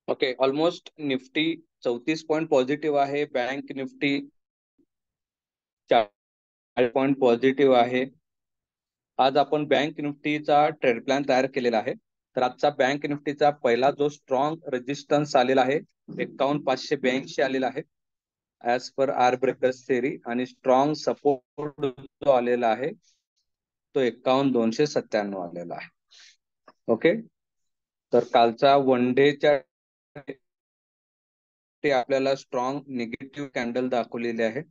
Okay, almost Nifty 34 point positive आहे. Bank Nifty 40 point positive आहे. आज आपण बँक निफ्टीचा ट्रेड प्लॅन तयार केलेला आहे. तर आजचा बँक निफ्टीचा पहिला जो स्ट्रॉंग रेजिस्टन्स आलेला आहे 51,582 आलेला आहे as per our breakers theory, आणि स्ट्रॉंग सपोर्ट जो आलेला आहे तो 51,297 आलेला आहे. ओके, तर कालचा वन डेच्या ते आपल्याला स्ट्रॉंग निगेटिव्ह कॅन्डल दाखवलेले आहे.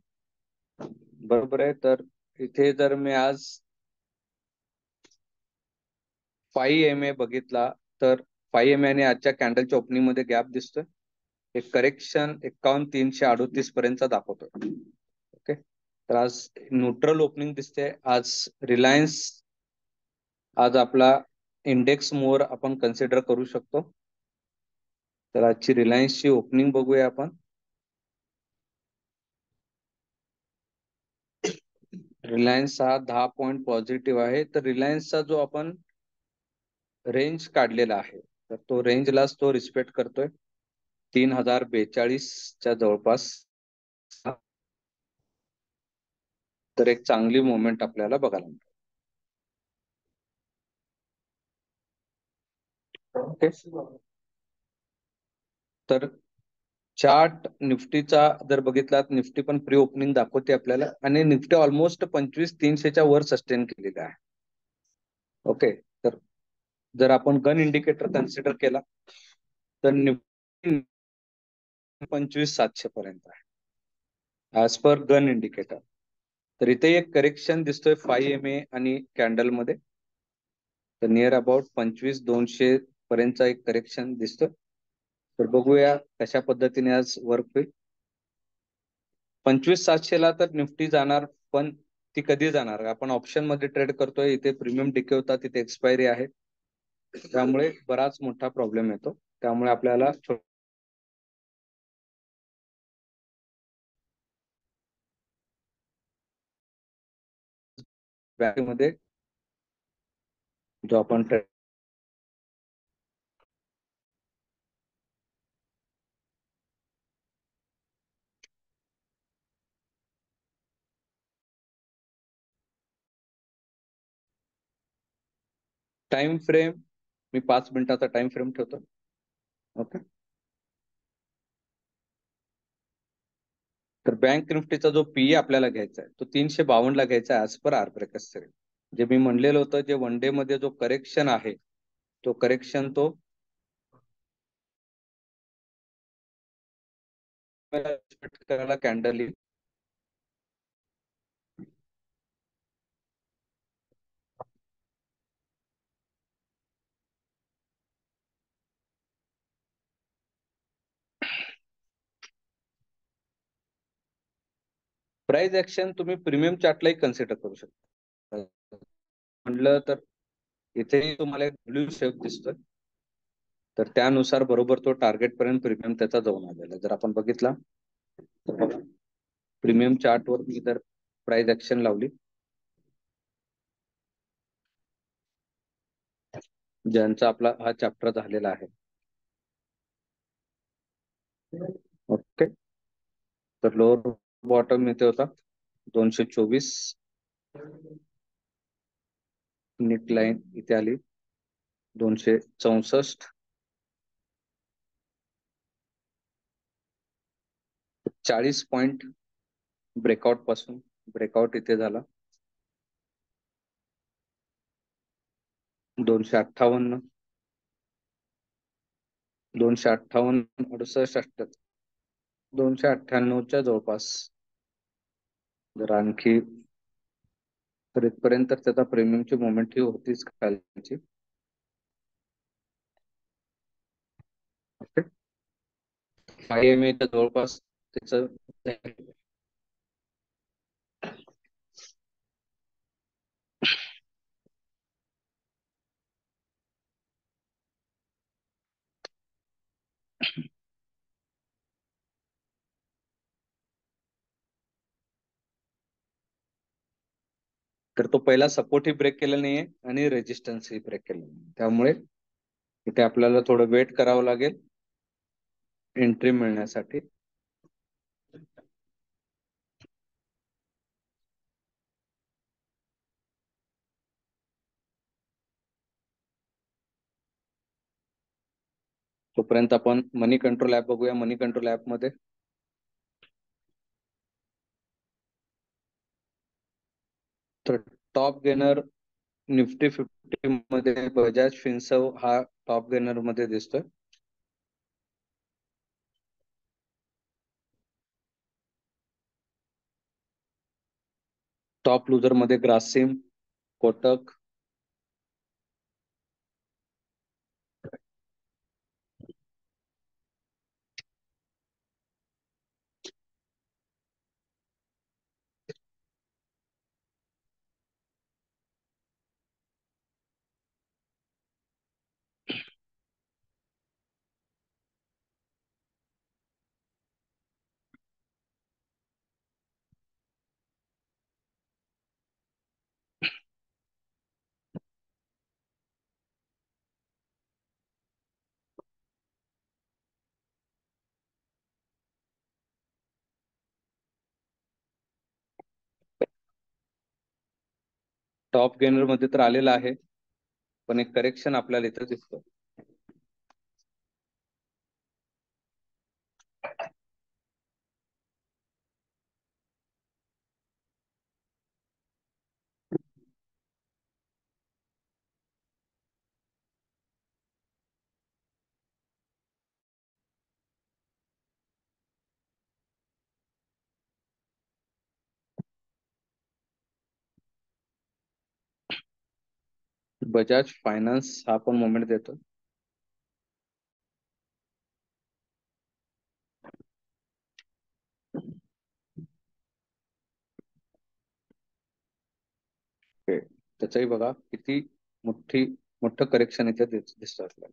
बरोबर आहे. तर इथे जर मी आज 5 MA बघितला तर 5 MA ने आजच्या कॅन्डलच्या ओपनिंग मध्ये गॅप दिसतोय. एक करेक्शन 51,338 पर्यंतचा दाखवतोय. ओके, तर आज न्यूट्रल ओपनिंग दिसते. आज रिलायन्स आज आपला इंडेक्स मोर आपण कन्सिडर करू शकतो. तर आजची रिलायन्सची ओपनिंग बघूया आपण. रिलायन्स हा 10 पॉईंट पॉझिटिव्ह आहे. तर रिलायन्सचा जो आपण रेंज काढलेला आहे तर तो रेंजलाच तो रिस्पेक्ट करतोय 3,042च्या जवळपास. तर एक चांगली मुवमेंट आपल्याला बघायला मिळते. ओके, तर चार्ट निफ्टीचा जर बघितला निफ्टी पण प्री ओपनिंग दाखवते आपल्याला, आणि निफ्टी ऑलमोस्ट 25,300च्या वर सस्टेन केलेला आहे. ओके, तर जर आपण गन इंडिकेटर कन्सिडर केला तर निफ्टी 25,700 पर्यंत आहे ऍज पर गन इंडिकेटर. तर इथे एक करेक्शन दिसतोय 5 MA आणि कॅन्डल मध्ये. तर नियर अबाउट 25,200 पर्यंतचा एक करेक्शन दिसतोय. तर बघूया कशा पद्धतीने आज वर्क होईल. 25,700 ला तर निफ्टी जाणार, पण ती कधी जाणार? आपण ऑप्शन मध्ये ट्रेड करतोय, इथे प्रीमियम डिके होता, तिथे एक्सपायरी आहे, त्यामुळे बराच मोठा प्रॉब्लेम येतो. त्यामुळे आपल्याला मध्ये जो आपण टाइम फ्रेम, मी 5 मिनिटाचा टाइम फ्रेम ठेवतो. ओके, तर बँक निफ्टीचा जो पीए आपल्याला घ्यायचा आहे तो 352 ला घ्यायचा आहे as per our breakers theory. जे मी म्हणलेलं होतं, जे वन डे मध्ये जो करेक्शन आहे तो करेक्शन तो करायला कॅन्डल येईल. प्राइस ऍक्शन तुम्ही प्रीमियम चार्टलाही कन्सिडर करू शकता. म्हटलं तर इथेही तुम्हाला एक ब्लू शेप दिसतोय, तर त्यानुसार बरोबर तो टार्गेट पर्यंत प्रीमियम त्याचा जाऊन आलेला. जर आपण बघितला तर प्रीमियम चार्ट वर मी जर प्राइस ऍक्शन लावली, ज्यांचा आपला हा चॅप्टर झालेला आहे. ओके, तर लोअर बॉटम इथे होता 224, निक लाईन इथे आली 264, 40 पॉइंट ब्रेकआउट पासून ब्रेकआउट इथे झाला 258, 258, 68, 298च्या जवळपास. जर आणखी तर इथपर्यंत त्याचा प्रीमियमची मुवमेंट ही होतीच खालची. ओके, 5 MA च्या जवळपास त्याचं तर तो पहिला सपोर्ट ही ब्रेक केला नाहीये आणि रेजिस्टन्स ही ब्रेक केलं नाही, त्यामुळे इथे आपल्याला थोडं वेट करावं लागेल. एंट्री मिळण्यासाठी. तोपर्यंत आपण मनी कंट्रोल ऍप बघूया. मनी कंट्रोल ऍप मध्ये तर टॉप गेनर निफ्टी 50 मध्ये बजाज फिन्सर्व हा टॉप गेनर मध्ये दिसतोय. टॉप लुजर मध्ये ग्रासिम, कोटक, टॉप गेनर मध्ये तर आलेला आहे, पण एक करेक्शन आपल्याला इथं दिसतो. बजाज फायनान्स हा पण मोमेंट देतो. ओके. त्याचंही बघा किती मोठं करेक्शन इथे दिसतं आपल्याला.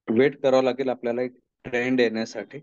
वेट करावं लागेल आपल्याला एक ट्रेंड येण्यासाठी.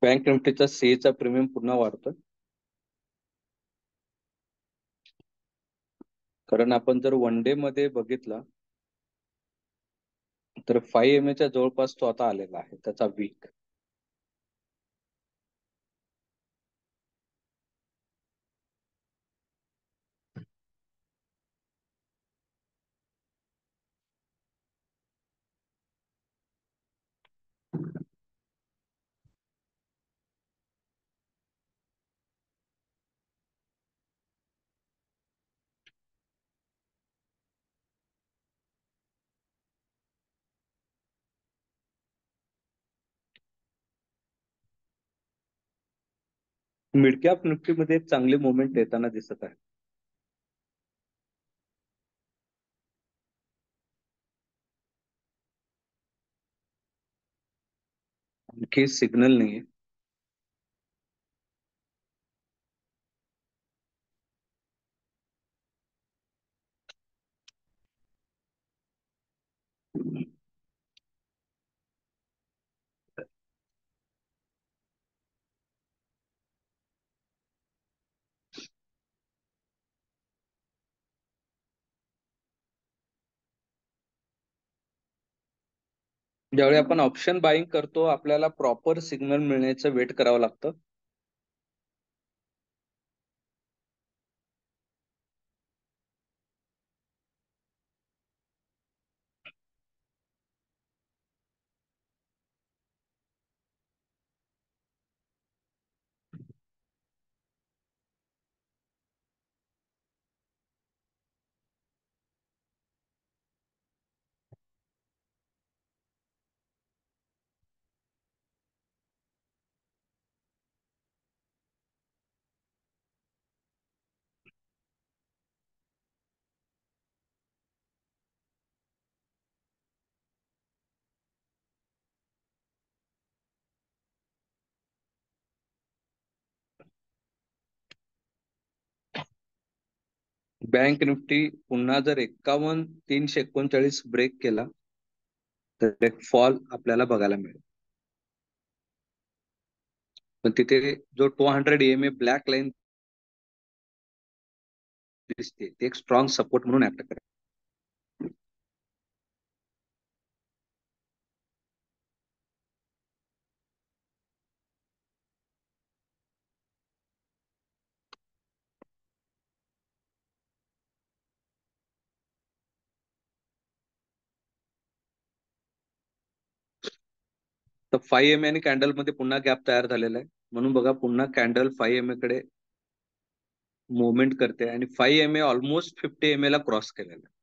बँक निफ्टीचा सीएचा प्रीमियम पुन्हा वाढतो, कारण आपण जर वन डे मध्ये बघितला तर 5 च्या जवळपास तो आता आलेला आहे, त्याचा वीक. मिड कॅप निफ्टीमध्ये एक चांगली मुवमेंट येताना दिसत आहे. आणखी सिग्नल नाहीये. ज्यावेळी आपण ऑप्शन बाईंग करतो, आपल्याला प्रॉपर सिग्नल मिळण्याचं वेट करावं लागतं. बँक निफ्टी पुन्हा जर 51,339 ब्रेक केला तर एक फॉल आपल्याला बघायला मिळेल. पण तिथे जो 200 EMA ब्लॅक लाईन दिसते, ते एक स्ट्रॉंग सपोर्ट म्हणून ऍक्ट करेल. तर 5 आणि कॅन्डल मध्ये पुन्हा गॅप तयार झालेला आहे, म्हणून बघा पुन्हा कॅन्डल 5 कडे मुवमेंट करते आणि 5 ऑलमोस्ट 50 ला क्रॉस केलेला आहे.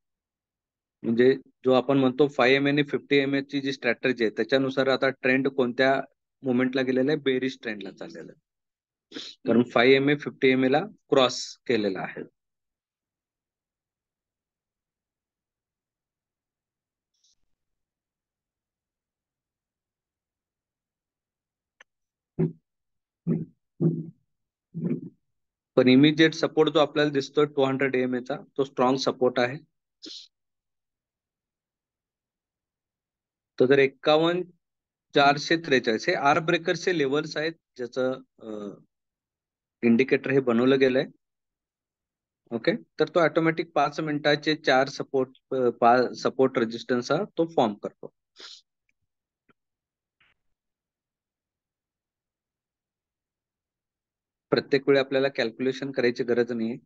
म्हणजे जो आपण म्हणतो 5 आणि 50 ची जी स्ट्रॅटेजी आहे, त्याच्यानुसार आता ट्रेंड कोणत्या मुवमेंटला गेलेला आहे, बेरिश ट्रेंडला चाललेला आहे. कारण 5 ला क्रॉस केलेला आहे. पण इमिजिएट सपोर्ट जो आपल्याला दिसतोय 200 EMA तो स्ट्रॉंग सपोर्ट आहे. तो जर 51,443 हे आर ब्रेकरचे लेवल्स आहेत, ज्याचं इंडिकेटर हे बनवलं गेलंय. ओके, तर तो ऑटोमॅटिक 5 मिनिटाचे 4 सपोर्ट रेजिस्टन्स हा तो फॉर्म करतो. प्रत्येक वेळी आपल्याला कॅल्क्युलेशन करायची गरज नाहीये.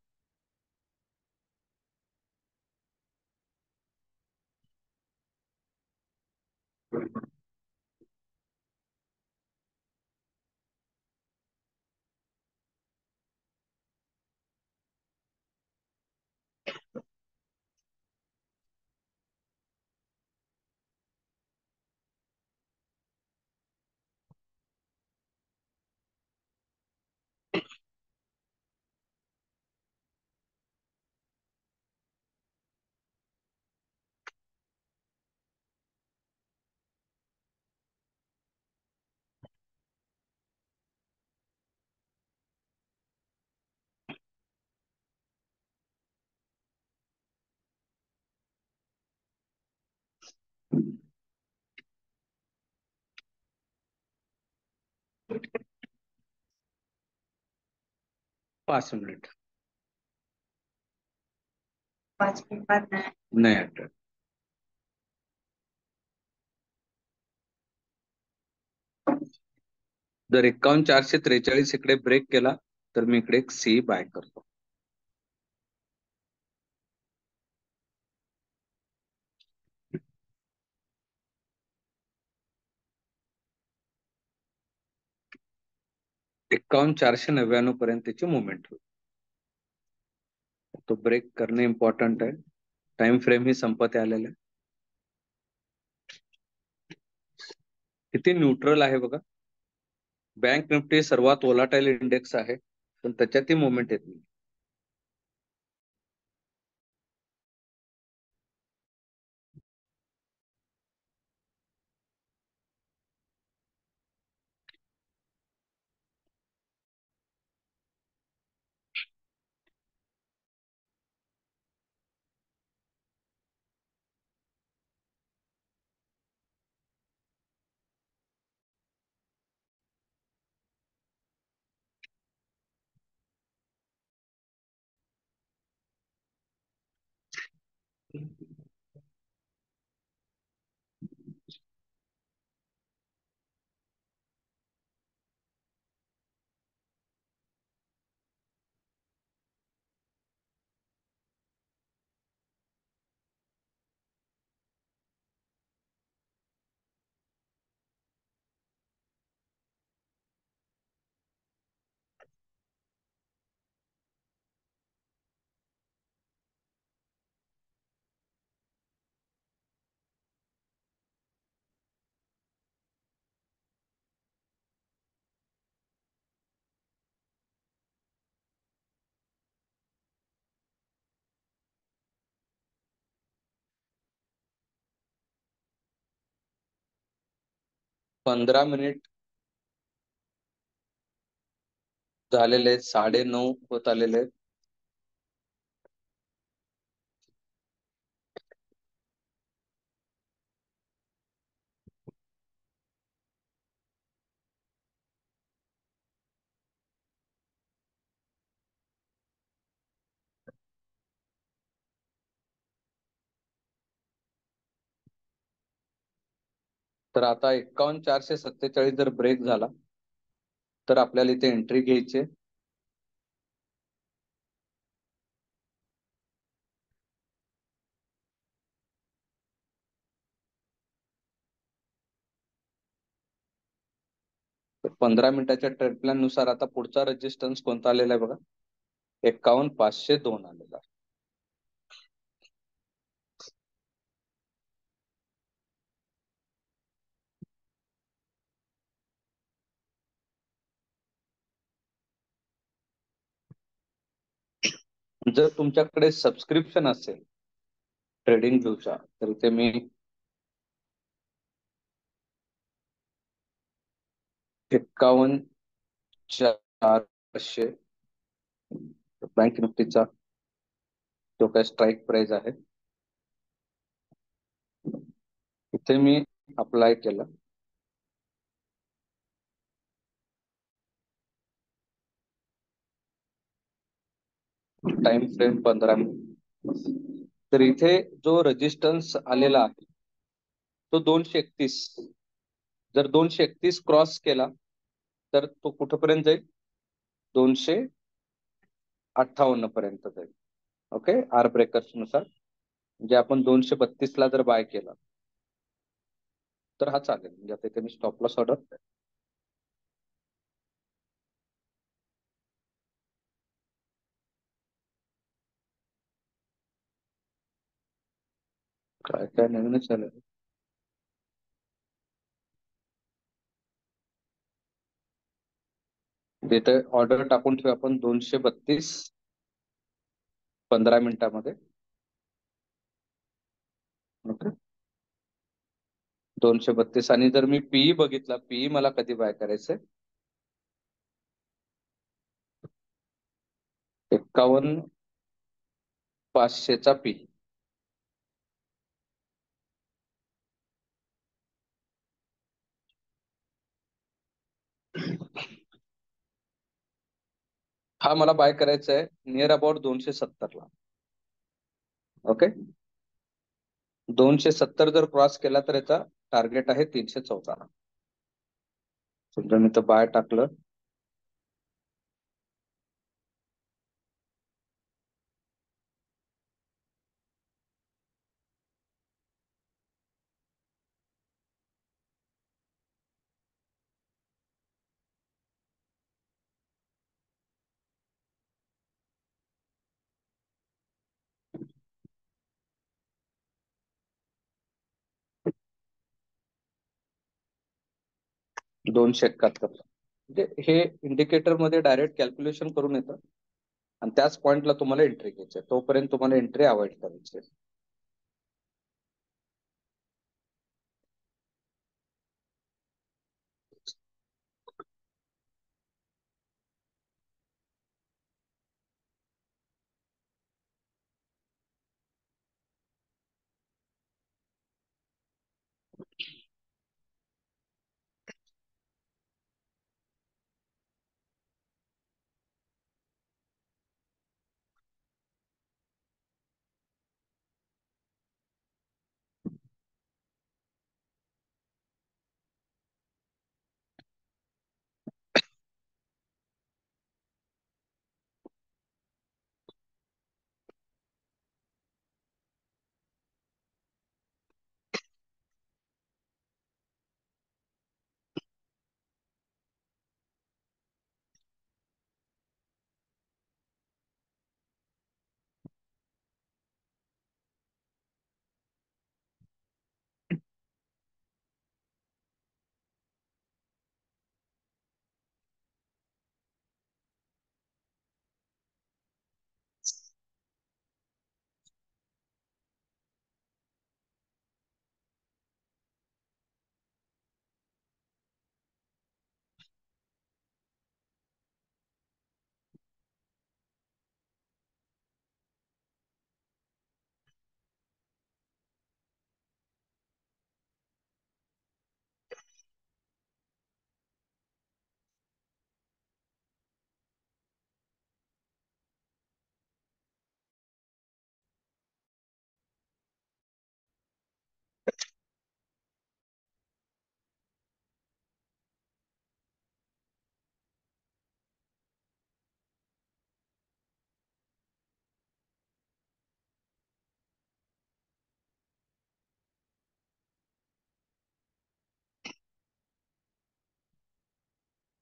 5 मिनिट. 5 मिनिट बाद नाही आठवत. जर 51,443 इकडे ब्रेक केला तर मी इकडे एक सी बाय करतो. $51,499 पर्यंत त्याची मुवमेंट होईल. तो ब्रेक करणे इम्पॉर्टंट आहे. टाइम फ्रेम ही संपत आलेला आहे. किती न्यूट्रल आहे बघा. बँक निफ्टी सर्वात वोलाटाईल इंडेक्स आहे पण त्याच्यातही मुवमेंट येत नाही. पंधरा मिनिट झालेले आहेत. 9:30 होत आलेले आहेत. तर आता 51,447 जर ब्रेक झाला तर आपल्याला इथे एंट्री घ्यायची आहे. तर 15 मिनिटाच्या ट्रेड प्लॅन नुसार आता पुढचा रेजिस्टन्स कोणता आलेला आहे बघा. 51,502 आलेला आहे. जर तुमच्याकडे सबस्क्रिप्शन असेल ट्रेडिंग व्ह्यूचा तर इथे मी 51,400 बँक निफ्टीचा जो काय स्ट्राईक प्राइस आहे इथे मी अप्लाय केलं. Time frame 15 minute. तर इथे जो रेजिस्टन्स आलेला आहे तो 231. जर 231 क्रॉस केला तर तो कुठपर्यंत जाईल. 258 पर्यंत जाईल. ओके. आर ब्रेकर्स नुसार म्हणजे आपण 232 ला जर बाय केला तर हा चालेल. म्हणजे आता इथे मी स्टॉप लॉस ऑर्डर काय काय नवीनच झालं. इथे ऑर्डर टाकून ठेवू आपण 232 15 मिनिटामध्ये. ओके. 232 आणि जर मी पीई बघितला पीई मला कधी बाय करायचंय 51,500चा पी. हा मला बाय करायचा आहे नियर अबाउट 270 ला. ओके. 270 जर क्रॉस केला तर याचा टार्गेट आहे 314. समजा मी तर बाय टाकलं. दोनशे एकाहत्तर. म्हणजे हे इंडिकेटर मध्ये डायरेक्ट कॅल्क्युलेशन करून येतं आणि त्याच पॉइंटला तुम्हाला एंट्री घ्यायची आहे. तोपर्यंत तुम्हाला एंट्री अवॉइड करायची आहे.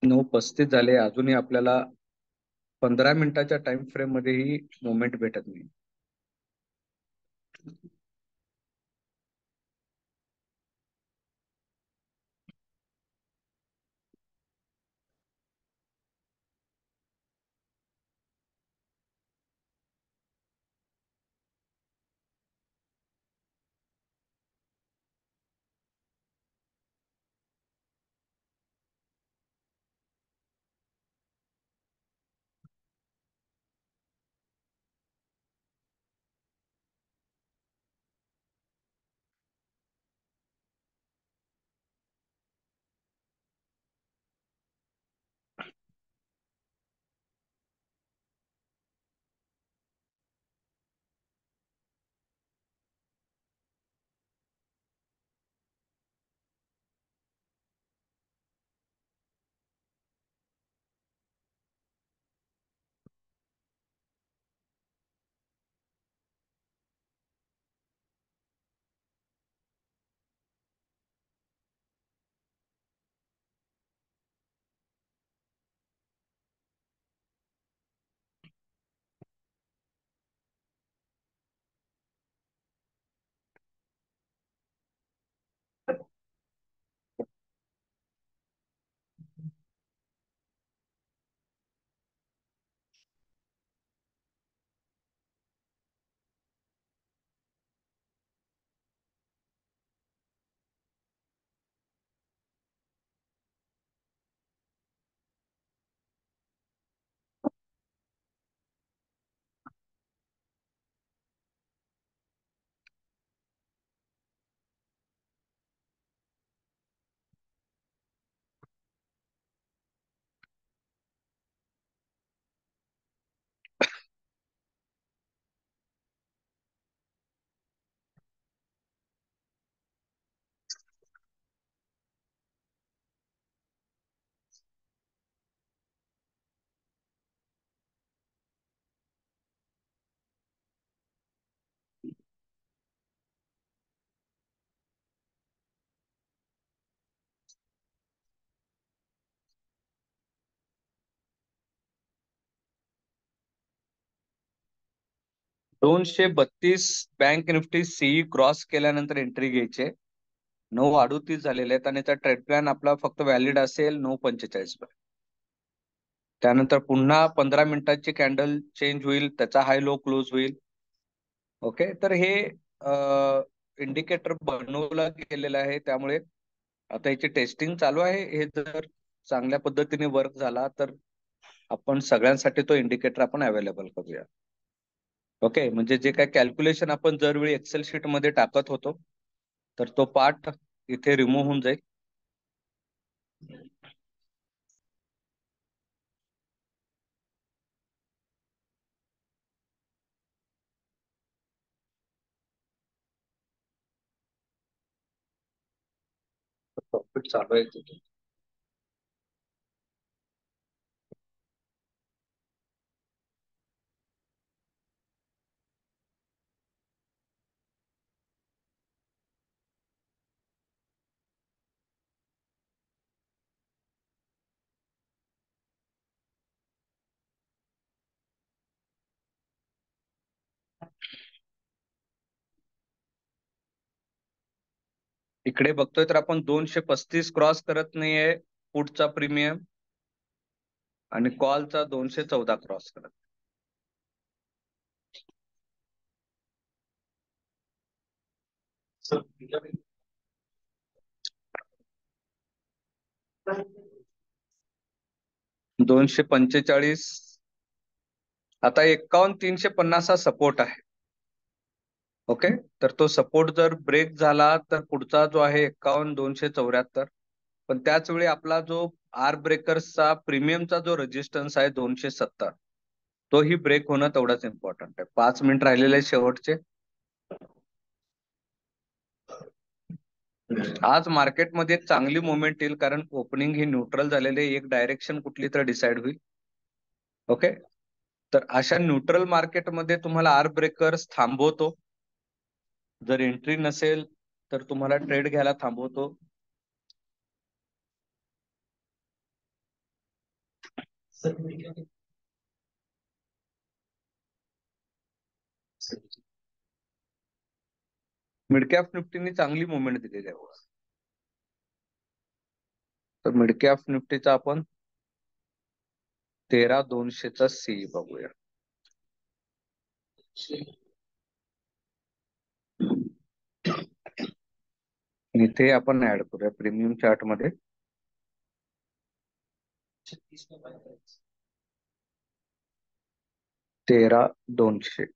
नऊ पस्तीस झाले, अजूनही आपल्याला 15 मिनिटाच्या टाइम फ्रेम मध्येही मुवमेंट भेटत नाही. 232 बँक निफ्टी सीई क्रॉस केल्यानंतर एंट्री घ्यायचे. 9:38 झालेले आहेत आणि त्याचा ट्रेड प्लॅन आपला फक्त व्हॅलिड असेल 9:45 पर्यंत. त्यानंतर पुन्हा 15 मिनिटाची कॅन्डल चेंज होईल, त्याचा हाय लो क्लोज होईल. ओके, तर हे इंडिकेटर बनवलं गेलेलं आहे. त्यामुळे आता याची टेस्टिंग चालू आहे. हे जर चांगल्या पद्धतीने वर्क झाला तर आपण सगळ्यांसाठी तो इंडिकेटर आपण अवेलेबल करूया. ओके, म्हणजे जे काय कॅल्क्युलेशन आपण दरवेळी एक्सेल शीट मध्ये टाकत होतो तर तो पार्ट इथे रिमूव्ह होऊन जाईल. प्रॉफिट चालू आहे तिथे. इकडे बघतोय तर आपण 235 क्रॉस करत नाहीये पुटचा प्रीमियम आणि कॉलचा 214 क्रॉस करत. 245. आता 51,350 हा सपोर्ट आहे. ओके, तर तो सपोर्ट जर ब्रेक झाला तर पुढचा जो आहे 51,274. पण त्याच वेळी आपला जो आर ब्रेकर्सचा प्रीमियमचा जो रेजिस्टन्स आहे 270, तोही ब्रेक होणं तेवढंच इम्पॉर्टंट आहे. 5 मिनिट राहिलेले आहे शेवटचे. आज मार्केटमध्ये एक चांगली मुवमेंट येईल कारण ओपनिंग ही न्यूट्रल झालेली आहे. एक डायरेक्शन कुठली तर डिसाइड होईल. ओके, तर अशा न्यूट्रल मार्केटमध्ये तुम्हाला आर ब्रेकर्स थांबवतो. जर एंट्री नसेल तर तुम्हाला ट्रेड घ्यायला थांबवतो. मिड कॅप निफ्टीने चांगली मुवमेंट दिलेली आहे. तर मिड कॅप निफ्टीचा आपण 13,200चा सी बघूया. इथे आपण ऍड करूया प्रीमियम चार्ट मध्ये 13,200.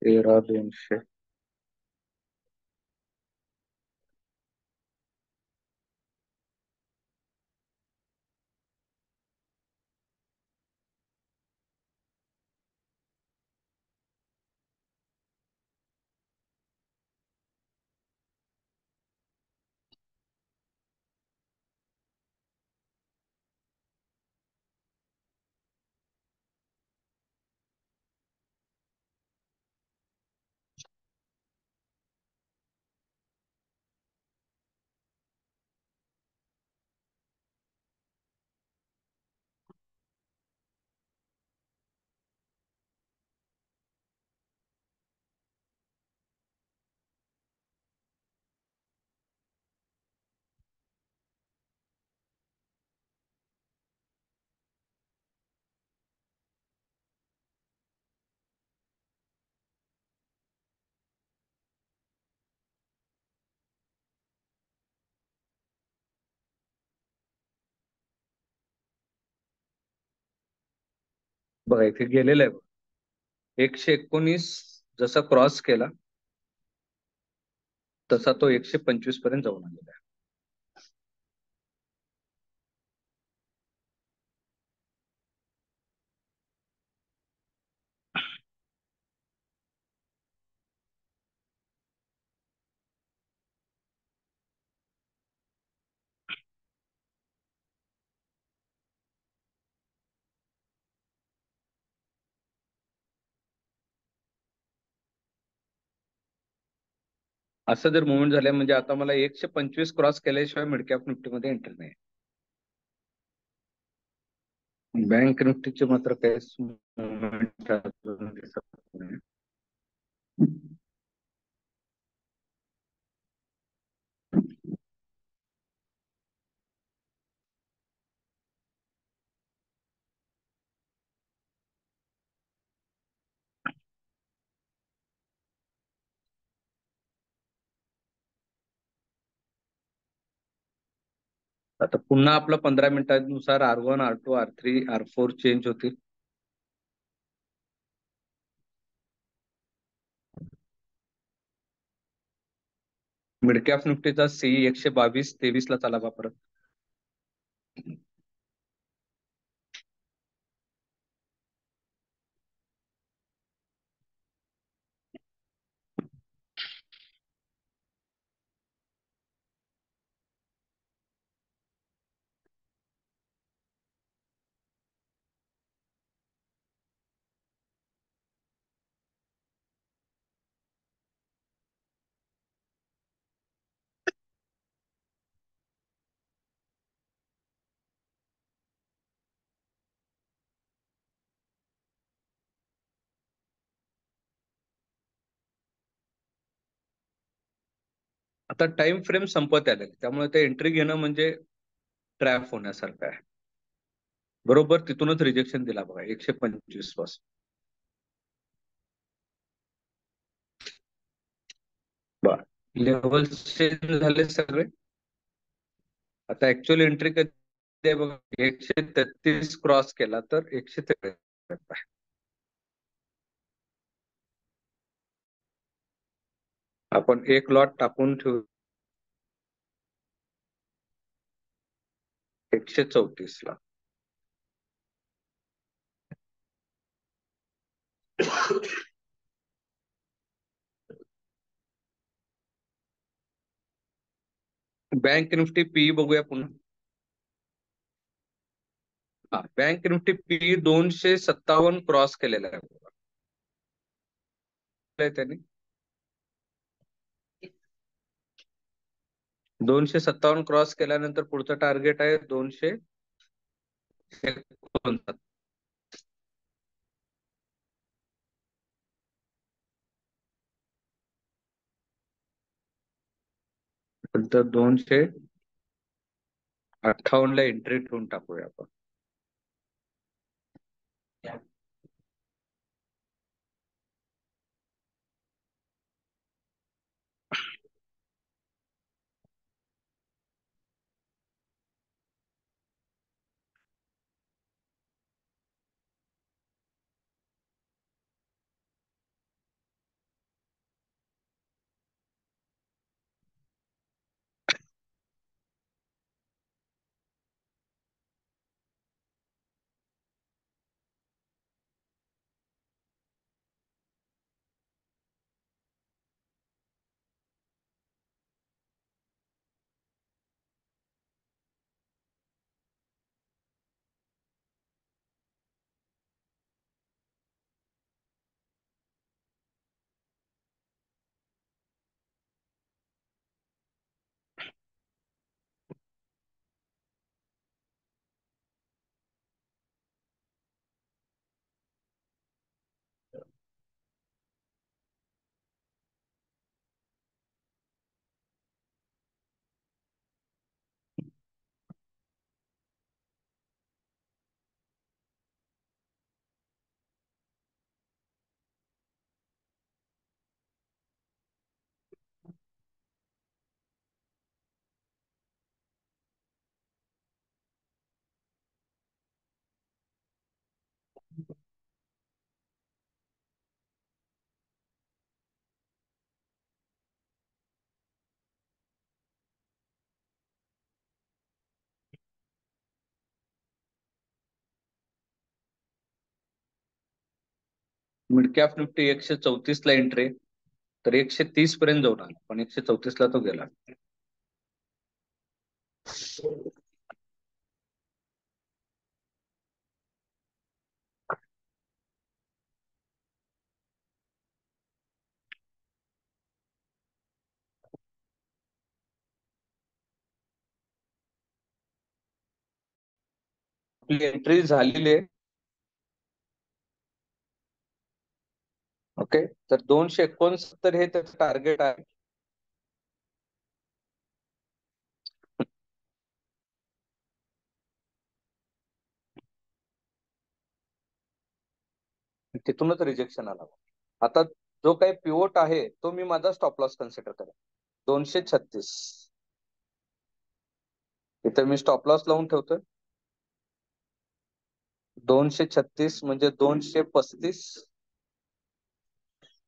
तेरा 200. बघा इथे गेलेलं आहे. 119 जसा क्रॉस केला तसा तो 125 पर्यंत जाऊन आलेला आहे. असं जर मुवमेंट झालं म्हणजे आता मला 125 क्रॉस केल्याशिवाय मिड कॅप निफ्टीमध्ये एंट्री नाही. बँक निफ्टीचे मात्र काही मुवमेंट अजून दिसत नाही. आता पुन्हा आपलं 15 मिनिटांनुसार R1, R2, R3, R4 change होतील. मिड कॅप निफ्टीचा सीई 122-23 ला चाला बा परत. आता टाइम फ्रेम संपत आले त्यामुळे ते एंट्री घेणं म्हणजे ट्रॅप होण्यासारखं आहे. बरोबर तिथूनच रिजेक्शन दिला बघा 125 पासून. बर लेवल चेंज झाले सगळे. आता ऍक्च्युअल एंट्री कधी आहे बघा 133 क्रॉस केला तर 133. आपण एक लॉट टाकून ठेवू 134 ला. बँक निफ्टी पी बघूया पुन्हा. हा बँक निफ्टी पी 257 क्रॉस केलेला आहे बघा. त्यांनी 257 क्रॉस केल्यानंतर पुढचं टार्गेट आहे 269. नंतर 258 ला एंट्री ठेवून टाकूया आपण. मिड कॅप निफ्टी 134 ला एंट्री तर 130 पर्यंत जाऊन आला पण 134 ला तो गेला. आपली एंट्री झालेली आहे. ओके, तर 269 हे त्याचं टार्गेट आहे. तिथूनच रिजेक्शन आला. आता जो काही पिवोट आहे तो मी माझा स्टॉप लॉस कन्सिडर करेन 236. इथे मी स्टॉप लॉस लावून ठेवतोय 236, म्हणजे 235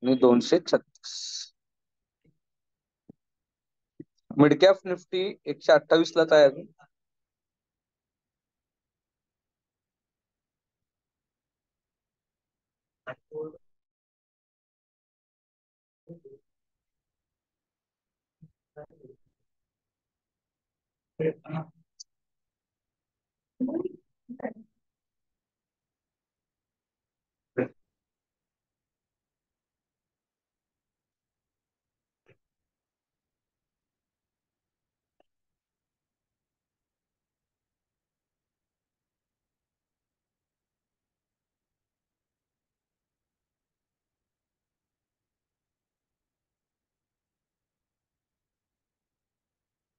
आणि 236. मिड कॅप निफ्टी 128 लाच आहे अजून.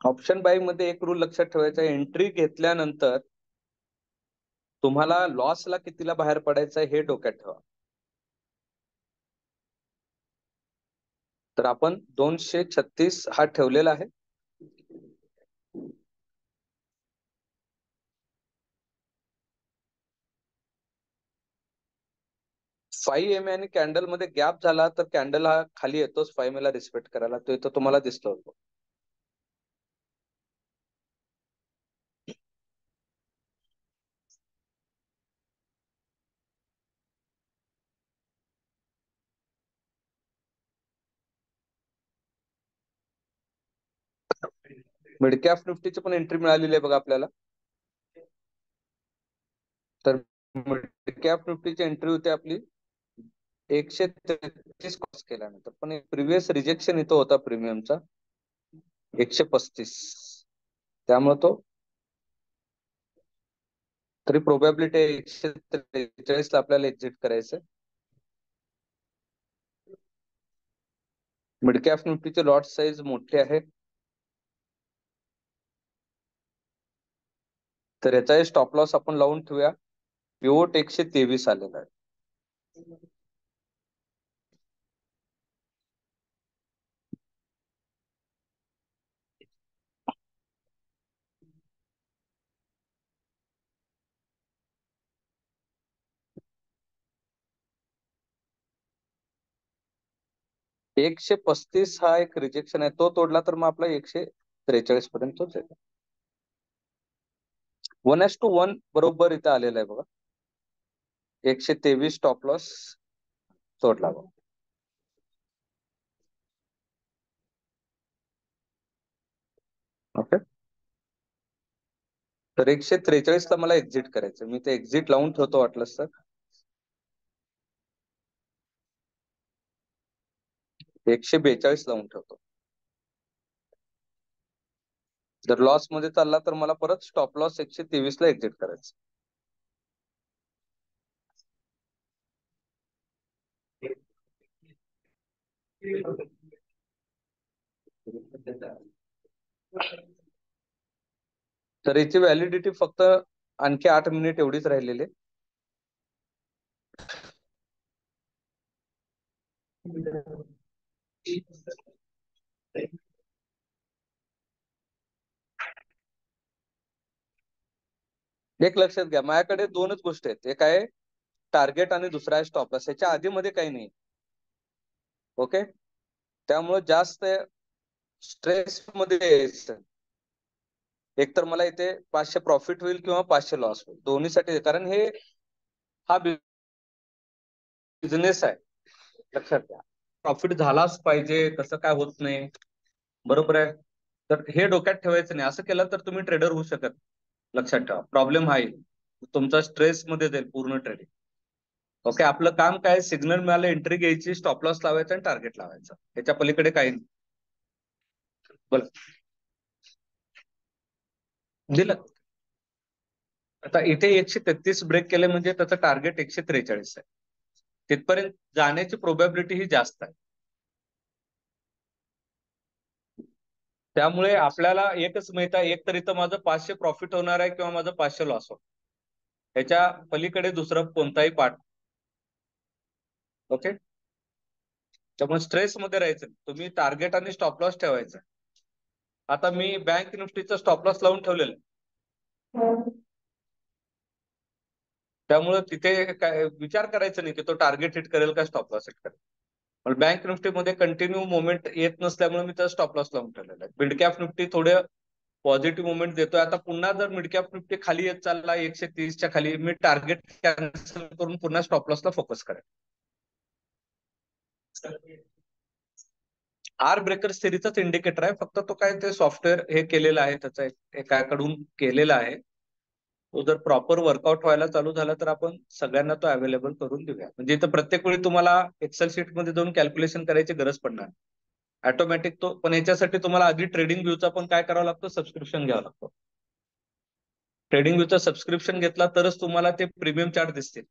ऑप्शन बाय मध्ये एक रूल लक्षात ठेवायचा, एंट्री घेतल्यानंतर तुम्हाला लॉसला कितीला बाहेर पडायचं आहे हे डोक्यात ठेवा. तर आपण 236 हा ठेवलेला आहे. फाईव्ह एम आणि कॅन्डल मध्ये गॅप झाला तर कॅन्डल हा खाली येतोच 5 ला रिस्पेक्ट करायला, तो इथं तुम्हाला दिसतो. मिड कॅप निफ्टीची पण एंट्री मिळालेली आहे बघा आपल्याला. तर मिड कॅप निफ्टीची एंट्री होती आपली 133 क्रॉस केल्यानंतर, पण एक प्रिव्हियस रिजेक्शन इथं होता प्रीमियमचा 135. त्यामुळे तो तरी प्रोबॅबिलिटी 143 ला आपल्याला एक्झिट करायचं. मिड कॅप निफ्टीचे लॉट साईज मोठे आहे, तर याचा स्टॉप लॉस आपण लावून ठेवूया. पिवोट 123 आलेला आहे. एकशे 35 हा एक रिजेक्शन आहे, तो तोडला तर मग आपला 143 पर्यंत तोच आहे. 1:1 बरोबर इथं आलेला आहे बघा. 123 स्टॉप लॉस तोडला बघा. ओके, तर 143 ला मला एक्झिट करायचं, मी ते एक्झिट लावून ठेवतो वाटलंच तर. 142 लावून ठेवतो. जर लॉस मध्ये चालला तर मला परत स्टॉप लॉस 123 ला एक्झिट करायचं. तर याची व्हॅलिडिटी फक्त आणखी 8 मिनिट एवढीच राहिलेली आहे. एक लक्षात घ्या, माझ्याकडे दोनच गोष्टी आहेत, एक आहे टार्गेट आणि दुसरा आहे स्टॉप लॉस. याच्या आधी मध्ये काही नाही. ओके, त्यामुळे जास्त स्ट्रेस मध्ये यायचं. एक तर मला इथे 500 प्रॉफिट होईल किंवा 500 लॉस होईल, दोन्हीसाठी, कारण हा बिझनेस आहे. लक्षात घ्या, प्रॉफिट झालाच पाहिजे, कसं काय होत नाही, बरोबर आहे. तर हे डोक्यात ठेवायचं नाही. असं केलं तर तुम्ही ट्रेडर होऊ शकत. लक्षात ठेवा, प्रॉब्लेम हा येईल, तुमचा स्ट्रेस मध्ये जाईल पूर्ण ट्रेडिंग. ओके, आपलं काम काय, सिग्नल मिळालं एंट्री घ्यायची, स्टॉप लॉस लावायचा आणि टार्गेट लावायचं, त्याच्या पलीकडे काही नाही. बोला, दिलं. आता इथे 133 ब्रेक केले म्हणजे त्याचं टार्गेट 143 आहे. तिथपर्यंत जाण्याची प्रोबॅबिलिटी ही जास्त आहे. त्यामुळे आपल्याला एकच माहित आहे, एक तर इथं माझं 500 प्रॉफिट होणार आहे किंवा माझं 500 लॉस होणार. त्याच्या पलीकडे दुसरं कोणताही पार्ट. ओके, त्यामुळे स्ट्रेस मध्ये राहायचं, तुम्ही टार्गेट आणि स्टॉप लॉस ठेवायचा. आता मी बँक निफ्टीचा स्टॉप लॉस लावून ठेवलेला आहे. हो. त्यामुळे तिथे काय विचार करायचा नाही की तो टार्गेट हिट करेल का स्टॉप लॉस हिट करेल. पण बँक निफ्टीमध्ये कंटिन्यू मुवमेंट येत नसल्यामुळे मी त्याचा स्टॉप लॉस लावून ठेवलेला आहे. मिड कॅप निफ्टी थोडे पॉझिटिव्ह मुवमेंट देतोय. आता पुन्हा जर मिड कॅप निफ्टी खाली येत चालला 130च्या खाली, मी टार्गेट कॅन्सल करून पुन्हा स्टॉप लॉसला फोकस करेल. आर ब्रेकर सिरीजचाच इंडिकेटर आहे, फक्त तो काय ते सॉफ्टवेअर हे केलेलं आहे, त्याचा एकाकडून केलेला आहे. तो जर प्रॉपर वर्कआउट व्हायला चालू झाला तर आपण सगळ्यांना तो अवेलेबल करून देऊया. म्हणजे इथं प्रत्येक वेळी तुम्हाला एक्सेल शीट मध्ये जाऊन कॅल्क्युलेशन करायची गरज पडणार, ऑटोमॅटिक तो. पण याच्यासाठी तुम्हाला आधी ट्रेडिंग व्ह्यूचा पण काय करावं लागतं, सबस्क्रिप्शन घ्यावं लागतं. ट्रेडिंग व्ह्यूचा सबस्क्रिप्शन घेतला तरच तुम्हाला ते प्रीमियम चार्ट दिसतील.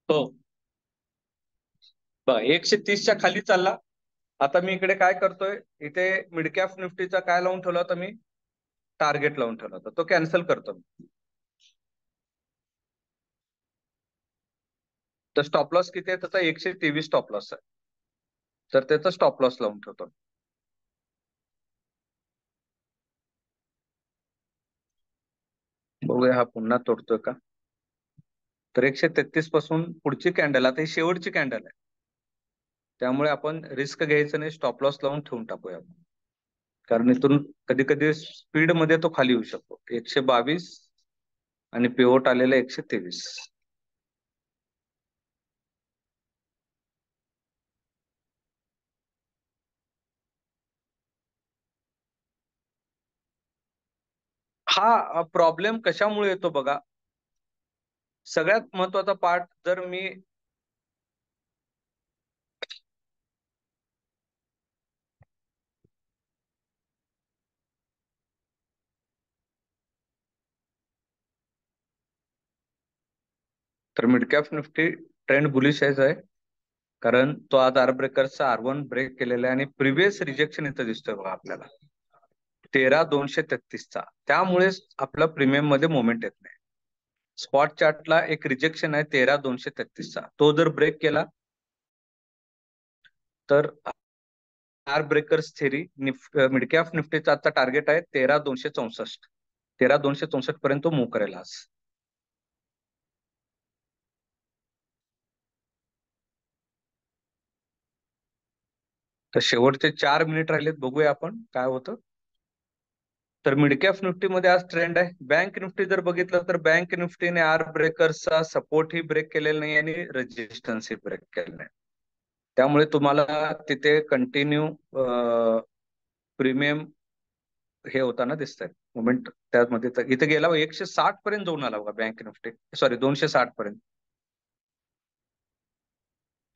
हो, 130च्या खाली चालला. आता मी इकडे काय करतोय, इथे मिड कॅप निफ्टीचा काय लावून ठेवला होता मी, टार्गेट लावून ठेवला होता, तो कॅन्सल करतो मी. तर स्टॉप लॉस किती आहे त्याचा, 123 स्टॉप लॉस आहे. तर त्याचा स्टॉप लॉस लावून ठेवतो. बघूया हा पुन्हा तोडतोय का. तर 133 पासून पुढची कॅन्डल, आता ही शेवटची कॅन्डल आहे, त्यामुळे आपण रिस्क घ्यायचं नाही, स्टॉप लॉस लावून ठेवून टाकूया. कारण इथून कधी कधी स्पीड मध्ये तो खाली येऊ शकतो. 122 आणि पिवोट आलेला 123. हा प्रॉब्लेम कशामुळे येतो बघा, सगळ्यात महत्वाचा पार्ट. जर मी तर mid cap Nifty trend bullish आहे, कारण तो आज आर ब्रेकरचा R1 ब्रेक केलेला आहे आणि प्रिव्हियस रिजेक्शन इथं दिसतोय बघा आपल्याला 13,233चा. त्यामुळेच आपला प्रीमियम मध्ये मोमेंट येत नाही. स्पॉट चार्टला एक रिजेक्शन आहे 13,233चा, तो जर ब्रेक केला तर आर ब्रेकर्स थेरी मिड कॅप निफ्टीचा आजचा टार्गेट आहे 13,264. 13,264 पर्यंत तो मूव्ह करेल आज. तर शेवटचे 4 मिनिट राहिलेत, बघूया आपण काय होतं. तर मिड कॅप निफ्टीमध्ये आज ट्रेंड आहे. बँक निफ्टी जर बघितलं तर बँक निफ्टीने आर ब्रेकर्सचा सपोर्ट ही ब्रेक केलेला नाही आणि रेजिस्टन्स ही ब्रेक केलेला नाही. त्यामुळे तुम्हाला तिथे कंटिन्यू प्रीमियम हे होताना दिसतंय मुवमेंट. त्यामध्ये तर इथे गेला 160 पर्यंत जाऊन आला बघा बँक निफ्टी, सॉरी 260 पर्यंत.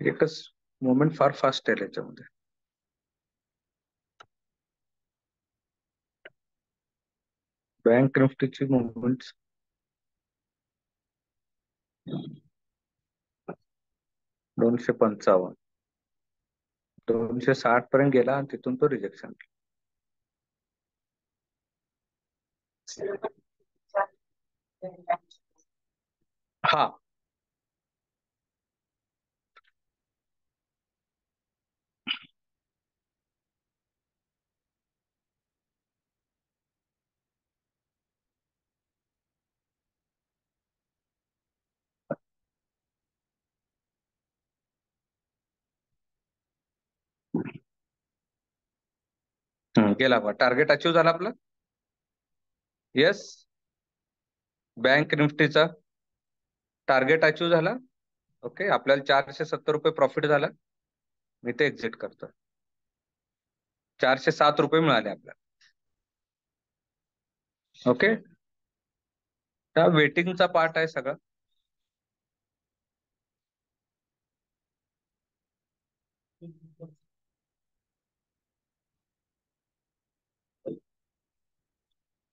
एकच मुवमेंट फार फास्ट आहे याच्यामध्ये. बँक निफ्टीची मुवमेंट 255, 260 पर्यंत गेला आणि तिथून तो रिजेक्शन. हा, गेला बघा, टार्गेट अचीव झाला आपलं. येस, बँक निफ्टीचा टार्गेट अचीव झाला. ओके, आपल्याला 470 रुपये प्रॉफिट झाला. मी ते एक्झिट करतो. 407 रुपये मिळाले आपल्याला. ओके, त्या वेटिंगचा पार्ट आहे सगळं.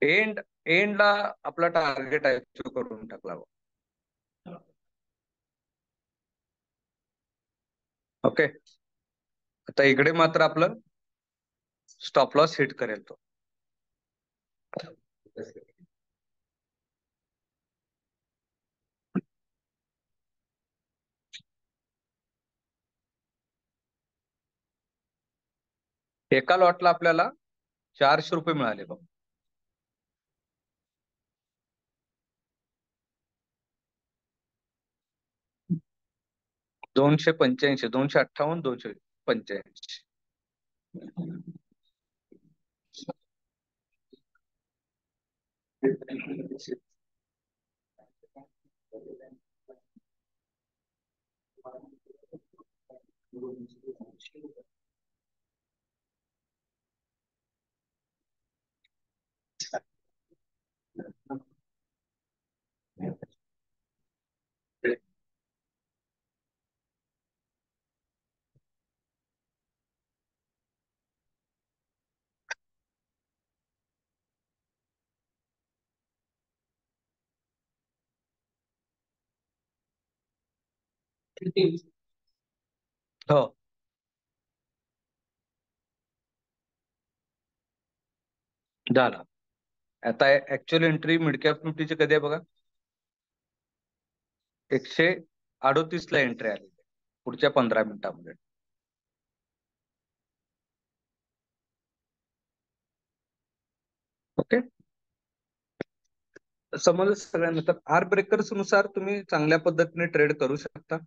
एंडला आपला टार्गेट अचीव करून टाकला. ओके, आता इकडे मात्र आपलं स्टॉप लॉस हिट करेल तो. एका लॉटला आपल्याला 400 रुपये मिळाले बघ. $285, 258, 285. हो, झाला. आता ऍक्च्युअल एंट्री मिड कॅप निफ्टीची कधी आहे बघा. 138 ला एंट्री आली पुढच्या 15 मिनिटांमध्ये. ओके, समजलं सगळ्यांना. तर आर ब्रेकर्स नुसार तुम्ही चांगल्या पद्धतीने ट्रेड करू शकता.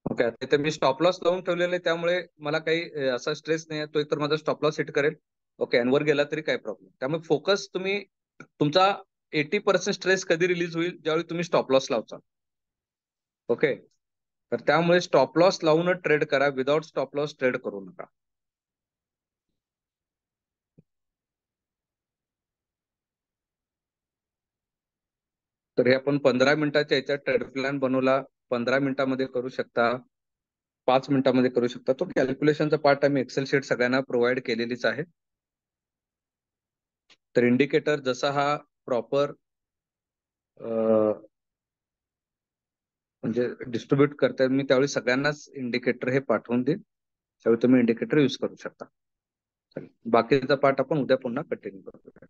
ओके, इथे मी स्टॉप लॉस लावून ठेवलेले आहे, त्यामुळे मला काही असा स्ट्रेस नाही आहे. तो एकतर माझा स्टॉप लॉस हिट करेल. ओके, आणि वर गेला तरी काही प्रॉब्लेम. त्यामुळे फोकस तुम्ही तुमचा 80% स्ट्रेस कधी रिलीज होईल, ज्यावेळी तुम्ही स्टॉप लॉस लावचा. ओके, तर त्यामुळे स्टॉप लॉस लावूनच ट्रेड करा, विदाउट स्टॉप लॉस ट्रेड करू नका. तर हे आपण 15 मिनिटाच्या याच्यात ट्रेड प्लॅन बनवला. 15 मिनिटामध्ये करू शकता, 5 मिनिटामध्ये करू शकता. तो कॅल्क्युलेशनचा पार्ट आम्ही एक्सेल शीट सगळ्यांना प्रोव्हाइड केलेलीच आहे. तर इंडिकेटर जसा हा प्रॉपर म्हणजे डिस्ट्रीब्युट करता मी त्यावेळी सगळ्यांनाच इंडिकेटर हे पाठवून देईन. त्यावेळी तुम्ही इंडिकेटर यूज करू शकता. बाकीचा पार्ट आपण उद्या पुन्हा कंटिन्यू करू.